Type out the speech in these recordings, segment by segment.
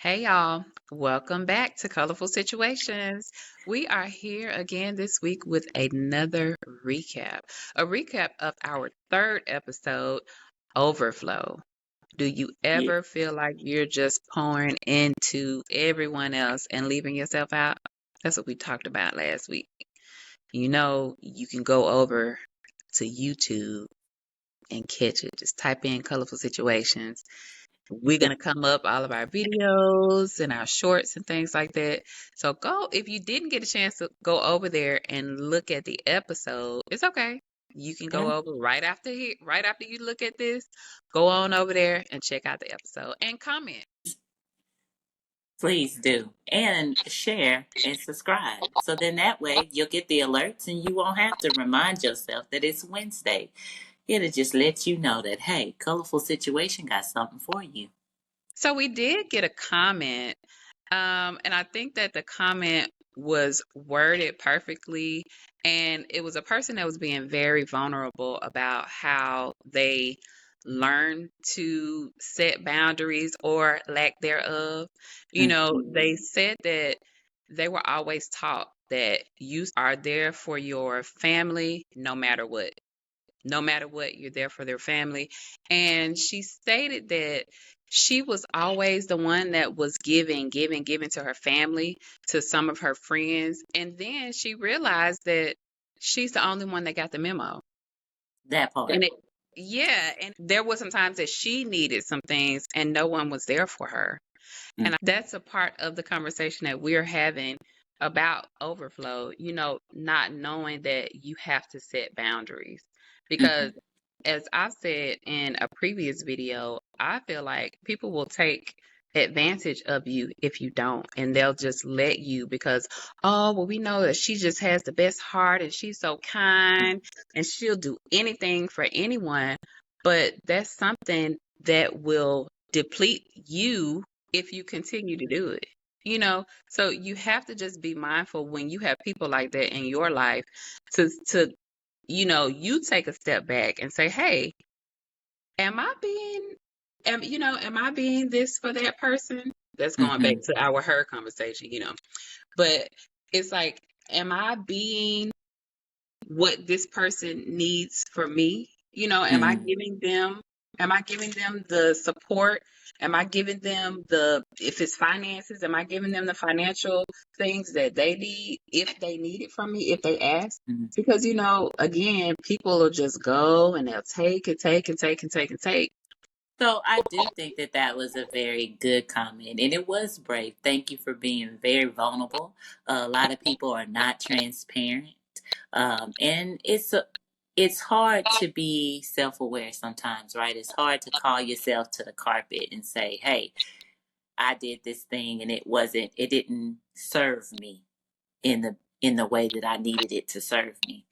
Hey y'all, welcome back to Colorful Situations. We are here again this week with another recap, a recap of our third episode, Overflow. Do you Yeah. ever feel like you're just pouring into everyone else and leaving yourself out? That's what we talked about last week. You can go over to YouTube and catch it. Just type in Colorful Situations. We're going to come up all of our videos and our shorts and things like that. So go, if you didn't get a chance to go over there and look at the episode, it's okay. You can go over right after you look at this, go on over there and check out the episode and comment. Please do. And share and subscribe. So then that way you'll get the alerts and you won't have to remind yourself that it's Wednesday. It'll just let you know that, hey, Colorful Situation got something for you. So we did get a comment, and I think that the comment was worded perfectly, and it was a person that was being very vulnerable about how they learn to set boundaries or lack thereof. They said that they were always taught that you are there for your family no matter what. No matter what, you're there for their family. And she stated that she was always the one that was giving to her family, to some of her friends. And then she realized that she's the only one that got the memo. That part. And yeah, and there were some times that she needed some things and no one was there for her. Mm. And that's a part of the conversation that we're having about overflow, not knowing that you have to set boundaries. Mm-hmm. Because as I've said in a previous video, I feel like people will take advantage of you if you don't, and they'll just let you because, oh, well, we know that she just has the best heart and she's so kind and she'll do anything for anyone. But that's something that will deplete you if you continue to do it. So you have to just be mindful when you have people like that in your life to you take a step back and say, "Hey, am I being am I being this for that person?" That's going back Mm-hmm. to our her conversation. But it's like, am I being what this person needs for me? Mm-hmm. Am I giving them the support? Am I giving them if it's finances, am I giving them the financial things that they need if they need it from me, if they ask? Because, again, people will just go and they'll take and take and take and take and take. So I do think that that was a very good comment, and it was brave. Thank you for being very vulnerable. A lot of people are not transparent, and it's hard to be self-aware sometimes, right? It's hard to call yourself to the carpet and say, "Hey, I did this thing, and it didn't serve me in the way that I needed it to serve me."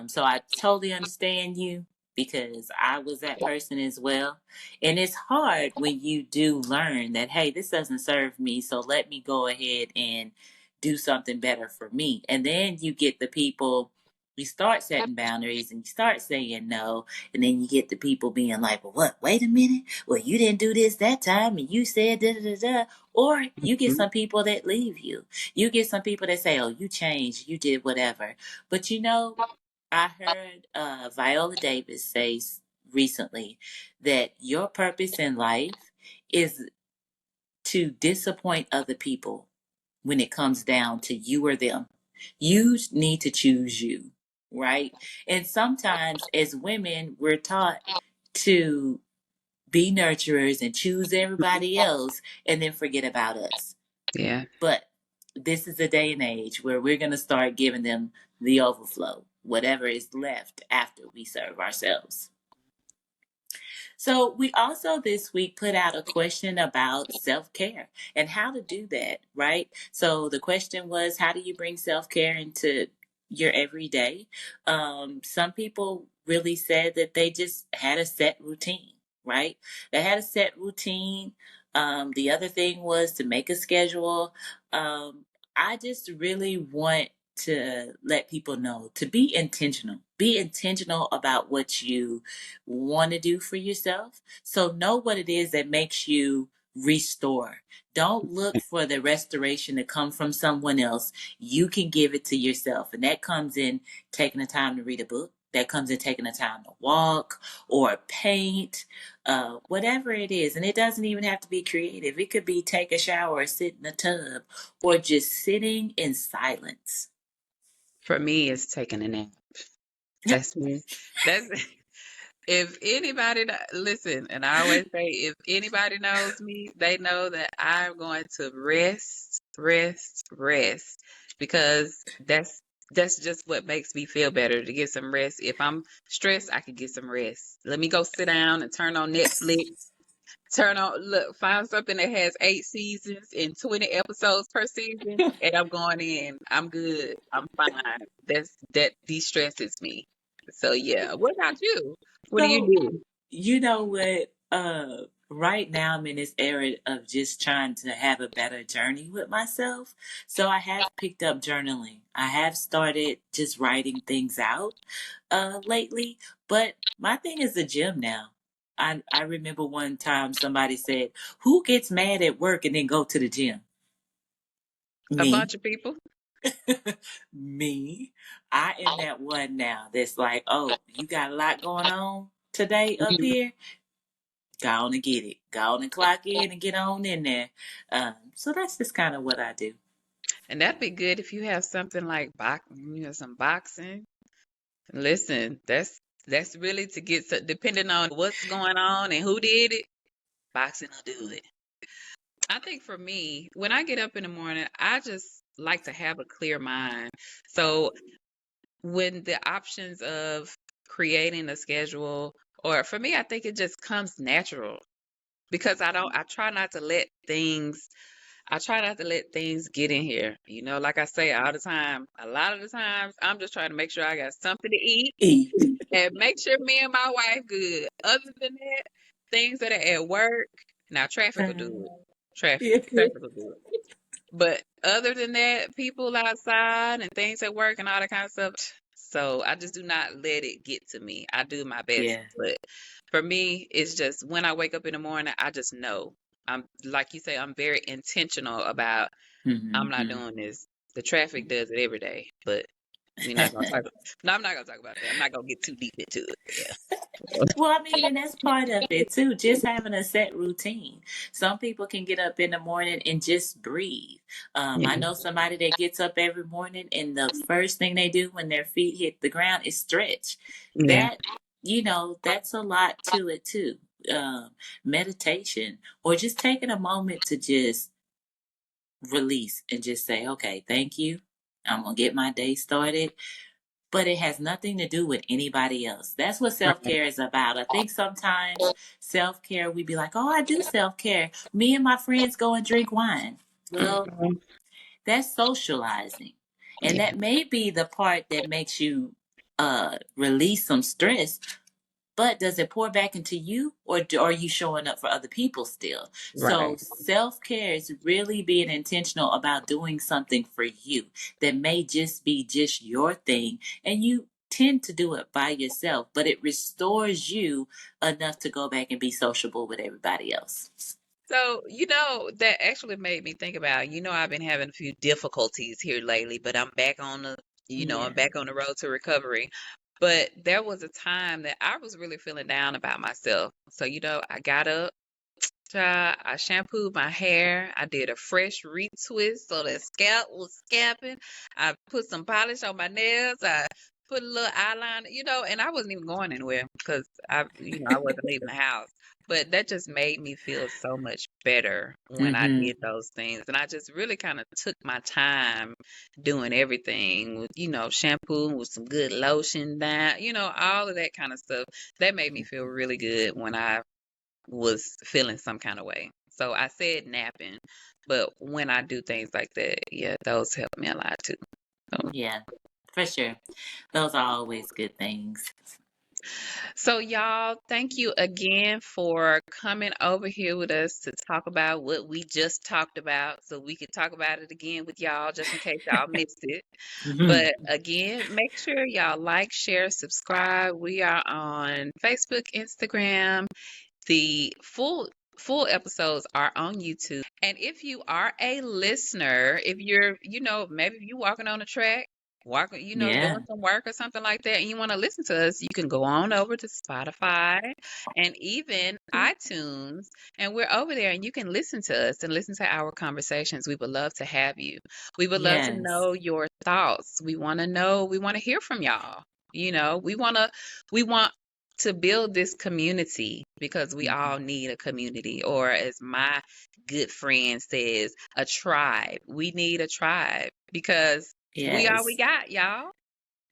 So I totally understand you because I was that person as well. And it's hard when you do learn that, hey, this doesn't serve me. So let me go ahead and do something better for me. And then you get the people, you start setting boundaries and you start saying no. And then you get the people being like, well, what? Wait a minute. Well, you didn't do this that time and you said da da da da. Or you get Mhm. some people that leave you. You get some people that say, oh, you changed, you did whatever. But I heard Viola Davis say recently that your purpose in life is to disappoint other people when it comes down to you or them. You need to choose you, right? And sometimes as women, we're taught to be nurturers and choose everybody else and then forget about us. Yeah. But this is a day and age where we're going to start giving them the overflow, whatever is left after we serve ourselves. So, we also this week put out a question about self care and how to do that, right? So, the question was, how do you bring self care into your everyday? Some people really said that they just had a set routine, right? They had a set routine. The other thing was to make a schedule. Um, I just really want to let people know to be intentional. Be intentional about what you want to do for yourself. So know what it is that makes you restore. Don't look for the restoration to come from someone else. You can give it to yourself. And that comes in taking the time to read a book. That comes in taking the time to walk or paint, whatever it is. And it doesn't even have to be creative. It could be take a shower or sit in a tub or just sitting in silence. For me, it's taking a nap. That's me. That's if anybody listen, and I always say, if anybody knows me, they know that I'm going to rest, rest, rest, because that's just what makes me feel better to get some rest. If I'm stressed, I can get some rest. Let me go sit down and turn on Netflix. Look, find something that has 8 seasons and 20 episodes per season, and I'm going in. I'm good. I'm fine. That de-stresses me. So yeah. What about you? What do you So, do? you know what? Right now I'm in this era of just trying to have a better journey with myself. So I have picked up journaling. I have started just writing things out lately. But my thing is the gym now. I remember one time somebody said, "Who gets mad at work and then go to the gym?" A Me. bunch of people. Me. I am that one now that's like, "Oh, you got a lot going on today up Mhm. here? Go on and get it. Go on and clock in and get on in there." So that's just kind of what I do. And that'd be good if you have something like some boxing. Listen, that's really to get depending on what's going on and who did it. Boxing will do it. I think for me, when I get up in the morning, I just like to have a clear mind. So when the options of creating a schedule, or for me, I think it just comes natural because I try not to let things get in here. Like I say all the time, a lot of the times, I'm just trying to make sure I got something to eat E. and make sure me and my wife good. Other than that, things that are at work, now traffic will do it. Traffic will do it. But other than that, people outside and things at work and all that kind of stuff. So I just do not let it get to me. I do my best. Yeah. But for me, it's just when I wake up in the morning, I just know. I'm like you say, I'm very intentional about I'm not Hmm. doing this. The traffic does it every day, but we're not gonna talk. No, I'm not gonna talk about that. I'm not gonna get too deep into it. Yeah. Well, I mean, and that's part of it too, just having a set routine. Some people can get up in the morning and just breathe. I Yeah. know somebody that gets up every morning and the first thing they do when their feet hit the ground is stretch. Yeah. That, that's a lot to it too. Meditation or just taking a moment to just release and just say, okay, thank you. I'm going to get my day started, but it has nothing to do with anybody else. That's what self Right. care is about. I think sometimes self care, we be like, oh, I do self care. Me and my friends go and drink wine. Well, Mhm. that's socializing. And Yeah. that may be the part that makes you release some stress, but does it pour back into you or are you showing up for other people still? So Right. self care is really being intentional about doing something for you that may just be just your thing. And you tend to do it by yourself, but it restores you enough to go back and be sociable with everybody else. So, that actually made me think about, I've been having a few difficulties here lately, but I'm Yeah. back on the road to recovery. But there was a time that I was really feeling down about myself. So, I got up, I shampooed my hair. I did a fresh retwist so that scalp was scalping. I put some polish on my nails. I put a little eyeliner, and I wasn't even going anywhere because I wasn't leaving the house. But that just made me feel so much better when I Mm-hmm. did those things. And I just really kind of took my time doing everything with, shampoo with some good lotion down, all of that kind of stuff. That made me feel really good when I was feeling some kind of way. So I said napping, but when I do things like that, yeah, those help me a lot too. So, Yeah, for sure. Those are always good things. so y'all, thank you again for coming over here with us to talk about what we just talked about so we could talk about it again with y'all just in case y'all missed it. Hmm. But again, make sure y'all like, share, subscribe. We are on Facebook, Instagram. The full full episodes are on YouTube. And if you are a listener, if you're, maybe you walking on a track, walking, doing Yeah. some work or something like that, and you want to listen to us, you can go on over to Spotify and even iTunes, and we're over there, and you can listen to us and listen to our conversations. We would love to have you. We would love to Yes. know your thoughts. We want to know, we want to hear from y'all. We want to build this community because we Mhm. all need a community, or as my good friend says, a tribe. We need a tribe because we all we Yes. got, y'all.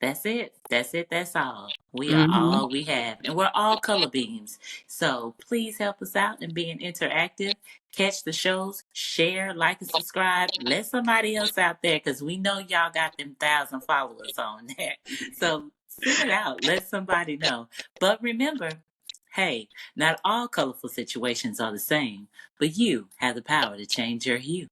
That's it. That's it. That's all. We are Hmm. all we have. And we're all color beams. So please help us out in being interactive. Catch the shows, share, like, and subscribe. Let somebody else out there because we know y'all got them 1,000 followers on there. So send it out. Let somebody know. But remember, hey, not all colorful situations are the same, but you have the power to change your hue.